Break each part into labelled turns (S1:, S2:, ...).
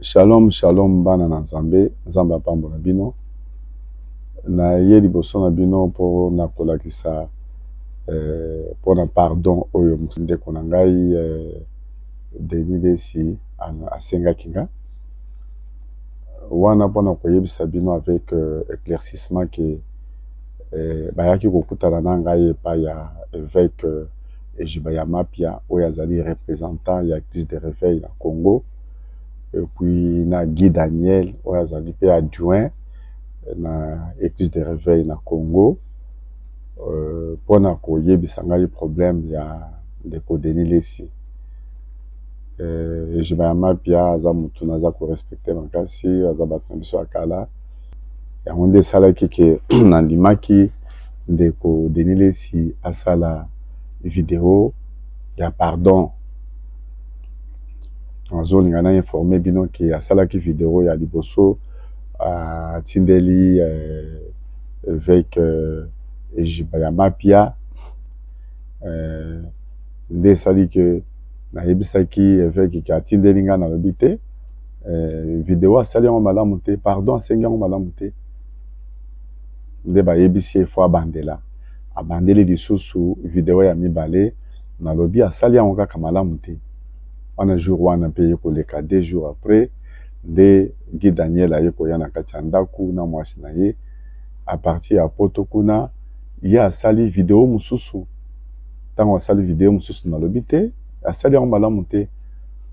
S1: Shalom, shalom, bana na nzambe, nzambe apambola bino. Na ye liboso na bino po na kolakisa po na pardon oyo ndeko na ngai Denis Lesi asengaki nga. Wana po na koyebisa bino avec éclaircissement que bayaki kokutana na ngai epai ya évêque Ejibaya Mapia oyo azali représentant ya Église de Réveil na Congo. Et puis na Guy Daniel oyo azali pe adjoint na Église de Réveil na Congo pour na koyebisa ngai problème ya ndeko Denis Lesi. Ejibaya Mapia aza mutu naza ko respecter makasi aza bato na biso akala yango nde esalaki ke nandimaki ndeko Denis Lesi asala vidéo ya pardon. Azolinga na informé bino ke asalaki vidéo ya liboso atindeli avec Ejibaya Mapia nde esali ke nayebisaki évêque ke atindeli nga na lobi te vidéo asali yango malamu te, pardon asengi yango malamu te, nde bayebisi ye fo abandeli lisusu vidéo ya mibale na lobi asali yango kaka malamu te. Wana jour wana pe ye koleka 2 jours après nde Guy Daniel aye koya na kati ya ndako na mwasi na ye a partir ya poto kuna ye asali vidéo mususu. Tango asali vidéo mususu na lobi te asali yango malamu te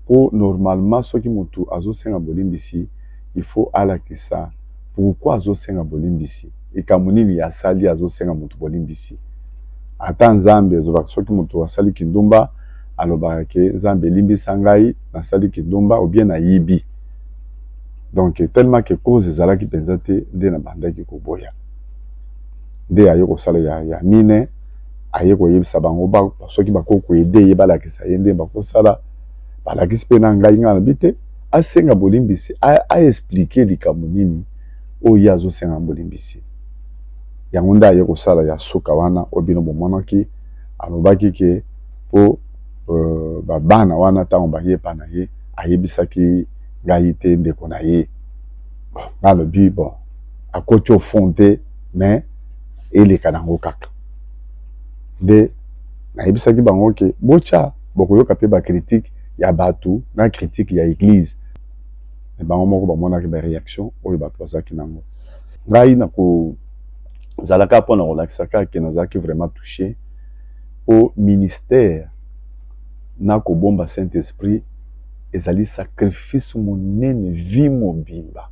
S1: po normalement soki mutu azosenga bolimbisi il faut alakisa pourquoi azosenga bolimbisi ekamu nini asali azosenga mutu bolimbisi. Ata nzambe ezobaka soki mutu asali kindumba alobaka ke nzambe elimbisa ngai nasali kindumba ou bien nayibi. Donc tellement que cause ezalaki penza te nde na bandaki koboya nde aye kosala ya mine aye koyebisa bango soki bako koyede ye balakisa ye nde bakosala balakisi mpe na ngai nga na bite asenga bolimbisi aexplike likambo nini oyo azosenga bolimbisi. Yango nde aye kosala ya suka wana oyo bino bomonaki alobaki ke po babana wana ntango bayepa na ye ayebisaki ngai te ndeko na ye. Nalobi bon akoti ofond te mais eleka nango kaka nde nayebisaki bango ke botya bokoyoka mpe bakritike ya bato na critique ya église bango moko bamonaki baréaction oyo bato bazalaki nango. Ngai nakozalaka mpo na kolakisaka ke nazalaki vraiment touché au ministère na kobomba Saint-Esprit ezali sacrifice monene vie mobimba.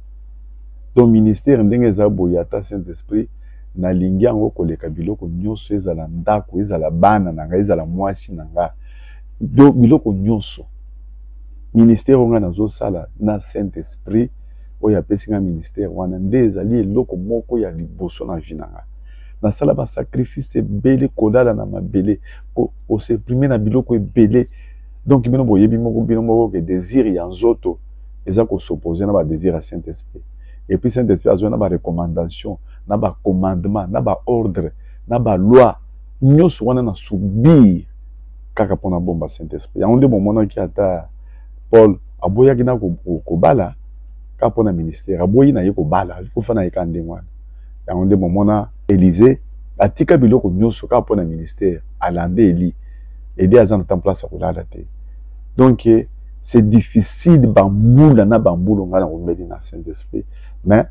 S1: Donc ministère ndenge eza boye ata Saint-Esprit nalingi yango koleka biloko nyonso ezala ndako ezala bana na ngai ezala mwasi na nga donc biloko nyonso ministère onga nazosala na Saint-Esprit oyo apesi nga ministère wana nde ezali eloko moko ya liboso na vie na nga. Nasala ba sacrifice ebele kolala na mabele koseprime na biloko ebele. Donc bino boyebi moko bino moko ke désir ya nzoto eza kosopose na ba désir ya Saint-Esprit. Et puis Saint-Esprit azwa na ba recommandation na ba commandement na ba ordre na ba loi nyonso wana na subir kaka pona bomba Saint-Esprit. Yango nde bomonaki ata Paul aboyaki na kobala kaka pona ministère aboyi na ye kobala kofa na ye ka ndenge wana. Yango nde bomona Élisée atika biloko nyonso kaka pona ministère alande Eli aza na temps place à kolala te. Donc c'est difficile bambula na bambulo nga na komeli na Saint-Esprit mais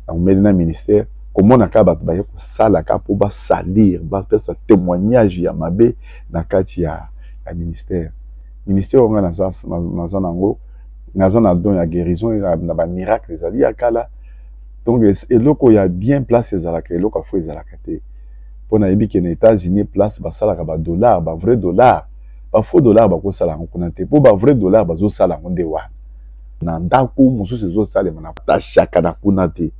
S1: na komeli na ministère komona ka bato baye kosala ka po basalir bapesa témoignage ya mabe na kati ya ministère. Ministère nga naza nango naza na don ya guérison na ba miracle ezali ya kala. Donc eloko ya bien place ezalaka eloko afo ezalaka te. Pona yebi ke na États-Unis place basalaka ba dollar ba vrai dollar ba faux dollar bakosala ngo kuna te po ba vrai dollar bazosala ngo nde wana na ndako mosusu ezosalema na tashaka na kuna te.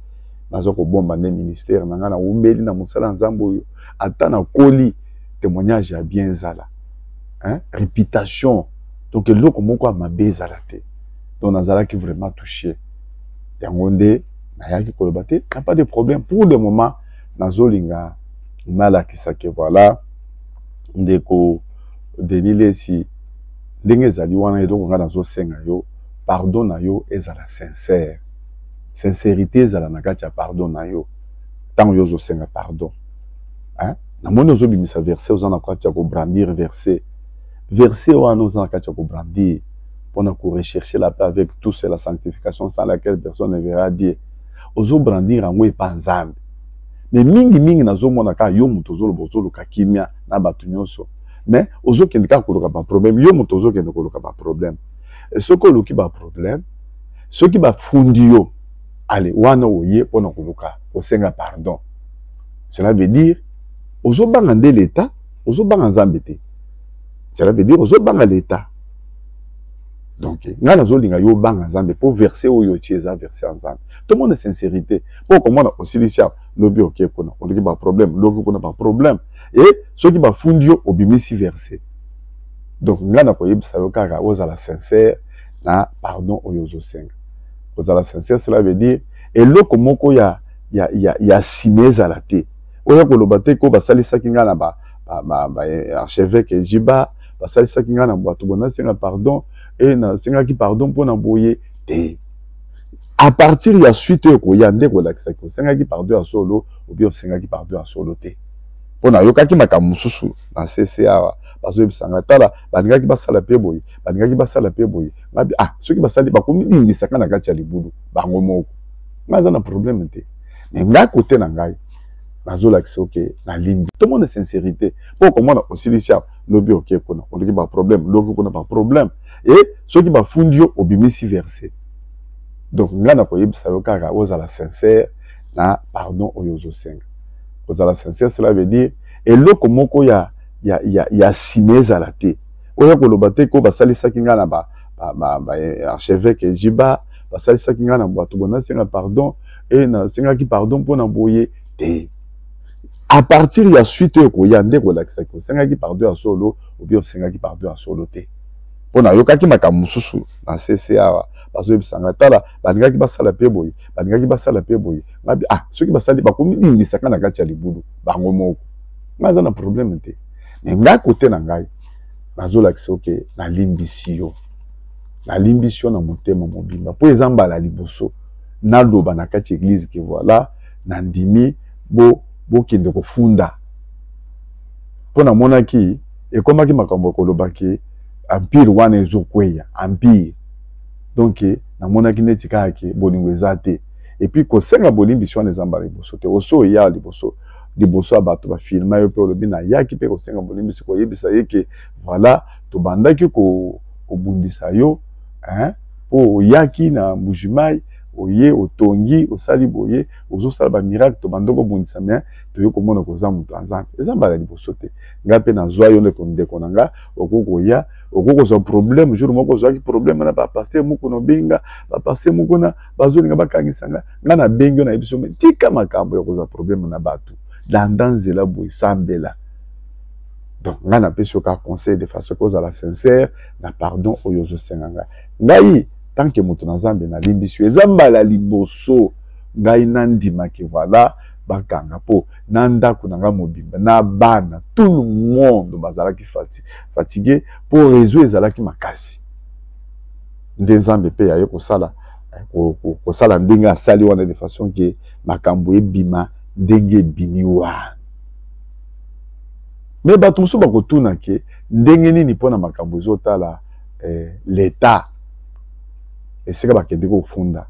S1: Nazo kobomba nde ministère na nga na umbeli na mosala nzambo oyo ata na koli témoignage ya bien zala réputation. Donc eloko moko ya mabe ezala te. Donc nazalaki vraiment touché yango nde nayaki koloba te na pas de problème pour le moment nazolinga nalakisa ke voilà ndeko Denis Lesi ndenge ezali wana eloko nga nazosenga yo pardon na yo ezala sincère. Sincérité ezala na kati ya pardon na yo. Tant yo osenga pardon. Hein? Na moni ozobimisa verset ozana kati ya ko brandir verset. Verset wana ozana kati ya ko brandir pour na ko rechercher la paix avec tous et la sanctification sans laquelle personne ne verra Dieu. Ozo brandir ango epa nzambe. Mais mingi nazomona ka yo muto ozoluka kimia na batu nyonso. Mais ozo kende ka koloka ba problème, yo muto ozo kende koloka ba problème. Et ce que loki ba problème, ce qui ba fundi yo, allez, wana oye pona koloka, osenga pardon. Cela veut dire ozo banga nde l'état, ozo banga nzambe te. Cela veut dire ozo banga l'état. Donc, nga nazolinga yo banga nzambe pour verser oyo tieza verser nzambe. Tout le monde est sincérité. Pour comment on osilicia lobi ok kona, on dit pas problème, lobi kona pas problème. Et ceux qui ba fundio obimisi verser. Donc nga na koyebisa yo kaka ozala sincère na pardon oyo ozosenga. Ozala sincère, cela veut dire eloko moko ya simeza la te. Oya koloba te ko basalisa kinga na ba archevêque Jiba, basalisa kinga na bato bona senga pardon. Et na senga ki pardon pour na boye te. À partir ya suite ko ya nde relaxa ko senga ki pardon a solo ou bien senga ki pardon a solo te. Pona yoka ki makamususu na CCA bazo bisanga tala baninga ki basala pe boye baninga ki basala pe boye ngabi ceux qui basali ba komi ndisa kana kati ya libudu bango moko ngaza na problème te. Mais nga côté na ngai nazo lakisa ok na limbi tout le monde est sincérité pour comment on osilicia lobi ok kona on dit pas problème lobi kona pas problème. Et ceux qui va fundio obimisi verset. Donc, nga na koyebisa yo kaka ozala sincère na pardon oyo ozosenga. Ozala sincère, cela veut dire eloko moko ya simeza la te. Oya koloba te ko basalisa kinga na ba archevêque Jiba, basalisa kinga na bato bona senga pardon et na senga ki pardon pour na boye te. À partir ya suite ko ya nde relaxa ko senga ki pardon a solo ou bien senga ki pardon a solo te. Pona yokaki makamususu na CCA bazo bisanga tala baninga ki basala pe boye baninga ki basala pe boye ngabi ceux qui basali ba komi ndisa kana kati ya libudu bango moko ngaza na problème te. Mais nga côté na ngai nazo lakisa ok na limbisio na motema mobimba po ezamba la liboso na loba na kati église que voilà na ndimi bo kende ko funda pona mona ki ekomaki makambo kolobaki empire wana ezokweya empire donc na mona ki neti kaka bolingo ezate et puis kosenga bolimbiso wana ezamba liboso te oso ya liboso abato ba filma yo pe olobi na yaki pe kosenga bolimbiso koyebisa yeke voilà to bandaki ko bundisa yo hein po yaki na Mbujimai oye otongi osali boye ozosala ba miracle to bandoko bundisa mais to yo komona koza mutu anzambe ezamba la liboso te nga pe na zwa yo ne kondeko nanga okoko ya okoko zo problème jour moko zo ki problème na ba pasteur moko no binga ba pasteur moko na bazolinga bakangisanga nga na bengo na ebiso tika makambo ya koza problème na batu landanzela boye sambela. Donc nga na peso ka conseil de façon cause à la sincère na pardon oyo zo senganga ngai tant que mutu na Nzambe na limbisi ezamba la liboso ngai nandima ke voilà bakanga po na ndako na nga mobimba na bana tout le monde bazalaki fatigué pour résoudre ezalaki makasi nde Nzambe pe ya yo kosala ndenge asali wana de façon que makambo ebima ndenge ebimi wana. Mais bato mosusu bakotuna ke ndenge nini mpona makambo ezotala l'état esika bakendeki kofunda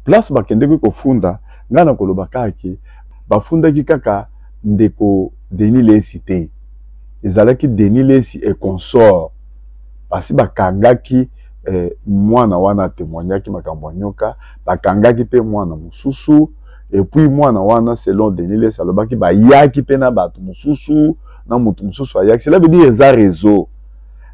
S1: place bakendeki kofunda nga na koloba kaka bafundaki kaka ndeko Denis Lesi te ezalaki Denis Lesi et consort pasi bakangaki mwana wana témoignaki makambo nyoka bakangaki pe mwana mususu et puis mwana wana selon Denis Lesi alobaki bayaki pe na bato mususu na mutu mususu ayaki cela veut dire eza réseau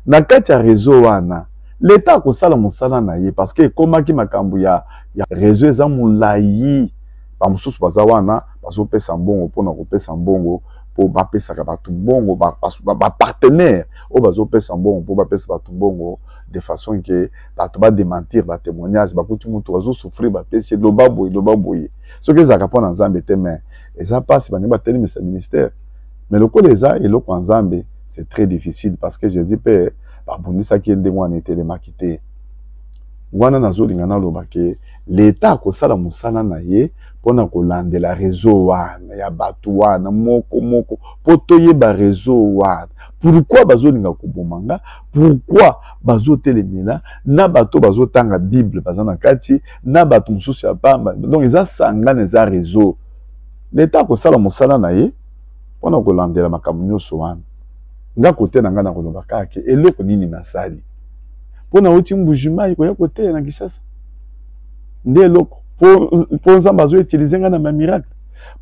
S1: na kati ya réseau wana l'état akosala mosala na ye parce que ekomaki makambo ya réseau eza molayi bamosusu baza wana bazopesa mbongo mpona kopesa mbongo po bapesaka bato mbongo bapartenaire oyo bazopesa mbongo po bapesa bato mbongo de façon ke bato badementir batémoignage bakuti mutu bazosouffrir bapesi loba boye soki ezalaka mpo na Nzambe te mais eza mpasi bange batelemisa ministère mais lokola eza eloko ya Nzambe c'est très difficile parce que Jésus pe babundisaki ye ndenge wana etelemaki te wana nazolinga naloba ke l'État akosala mosala na ye mpona kolandela réseau wana ya bato wana moko moko po toyeba réseau wana pourquoi bazolinga kobomanga pourquoi bazotelemela na bato bazotanga bible baza na kati na bato mosusu ya pamba donc eza sangana eza réseau l'État akosala mosala na ye mpona kolandela makambo nyonso wana nga kote na nga na koloba kaka eloko nini nasali mpona oti mbujima ikoya kote na Kisasa nde eloko po nzambe azoutilize nga na mamiracle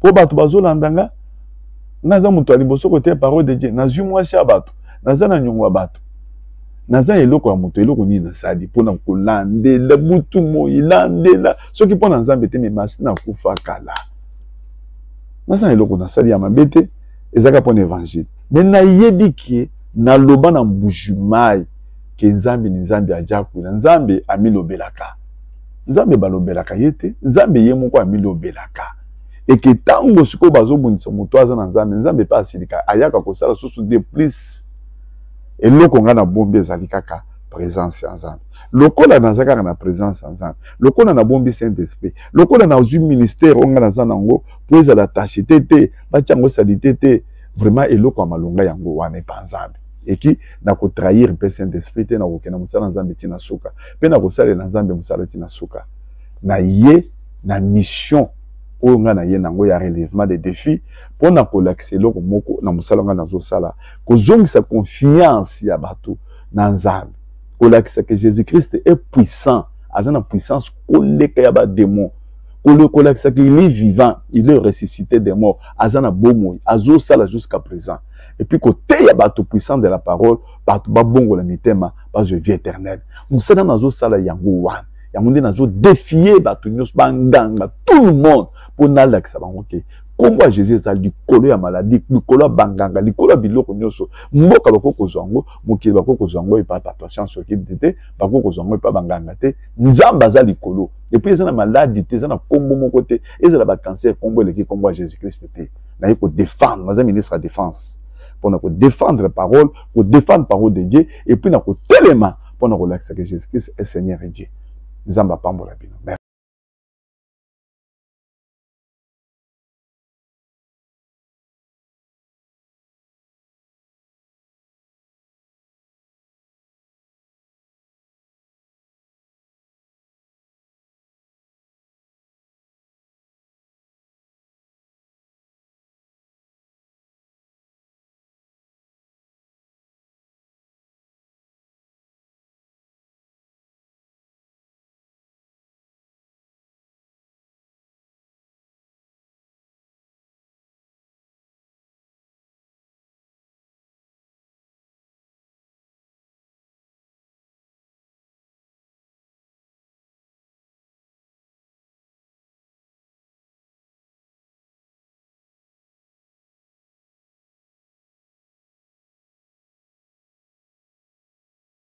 S1: po bato bazolanda nga naza moto ya liboso kote parole de Dieu nazwi mwasi ya bato naza na nyongo ya bato naza eloko ya moto eloko nini nasali mpona kolandela butu moi landela soki mpona nzambe te memasi nakufa kala naza eloko nasali ya mabe te ezaka mpona évangile me nayebi ke naloba na mbujimai ke nzambe ni nzambe ajakwila nzambe amilobelaka nzambe balobelaka ye te nzambe ye moko amilobelaka eke ntango sikoyo bazobundisa moto aza na nzambe nzambe mpe asilika ayaka kosala susu de plus eloko nga na bombi ezali kaka présence ya nzambe lokola naza kaka na présence ya nzambe lokola na bombi saint esprit lokola nazwi ministère oyo nga naza nango po ezala tache te te batia yango salite te vraiment eloko ya malonga yango wana epa nzambe eki na kotrahir mpe saint esprit te na kokenda mosala nzambe ntina suka mpe na kosalela nzambe mosala ntina suka na ye na mission oyo nga na ye nango ya relèvement des défis mpo na kolakisa eloko moko na mosala nga nazosala kozongisa confiance ya bato na nzambe kolakisa ke jésus christ est puissant aza na puissance koleka ya badémon kolakisa ke il est vivant il est ressuscité des morts aza na bomoi azosala jusqu'à présent et puis côté ya bato puissant de la parole bato babongola mitema bazwa vie éternelle mosala nazosala yango wana yango nde nazodéfier bato nyonso banganga tout le monde mpo nalakisa bango ke kombo ya jésus ezali likolo ya maladi likolo ya banganga likolo ya biloko nyonso mboka bakoki kozwa yango mokili bakoki kozwa yango epa bato chance okidi te bakoki kozwa yango epa banganga te nzambe aza likolo epuis eza na maladi te eza na kombo moko te ezala bacancer kombo eleki kombo ya jésus christ te naye kodéfendre naza ministre ya défense mpona kodéfendre parole kodéfendre parole de Dieu et puis na kotelema mpona kolakisa ke jésus christ est seigneur et Dieu nzambe apambola bino.